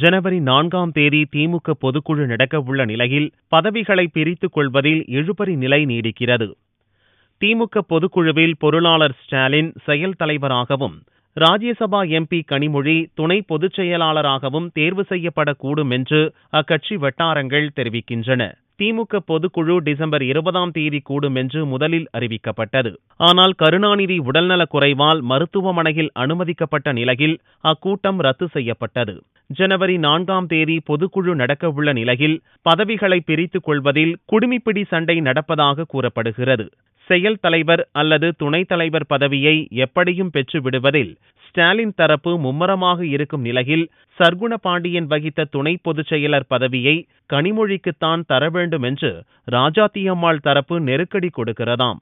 ஜனவரி 4ஆம் தேதி திமுக பொதுக்குழு நடக்கவுள்ள நிலையில் பதவிகளை பிரித்துக் கொள்வதில் இழுபறி நிலை நீடிக்கிறது. திமுக பொதுக்குழுவில் பொருளாளர் ஸ்டாலின் செயல் தலைவராகவும், ராஜ்யசபா எம்பி கனிமொழி துணை பொதுச் செயலாளராகவும் தேர்வு செய்யப்படக்கூடும் என்று அக்கட்சி வட்டாரங்கள் தெரிவிக்கின்றன. திமுக பொதுக்குழு டிசம்பர் 20ஆம் தேதி கூடும் என்று முதலில் அறிவிக்கப்பட்டது. ஆனால் கருணாநிதி உடல்நலக் குறைவால் மருத்துவமனையில் அனுமதிக்கப்பட்ட நிலையில் அக்கூட்டம் ரத்து செய்யப்பட்டது. ஜனவரி 4ஆம் தேதி பொதுக்குழு நடக்கவுள்ள நிலையில் பதவிகளை பிரித்துக் கொள்வதில் குடுமிப்பிடி சண்டை நடப்பதாக கூறப்படுகிறது. செயல் தலைவர் அல்லது துணைத் தலைவர் பதவியை எப்படியும் பெற்று விடுவதில் ஸ்டாலின் தரப்பு மும்முரமாக இருக்கும் நிலையில் சர்க்குண பாண்டியன் வகித்த துணை பொதுச் செயலர் பதவியை கனிமொழிக்குத்தான் தர வேண்டும் என்று ராஜாத்தி அம்மாள் தரப்பு நெருக்கடி கொடுக்கிறதாம்.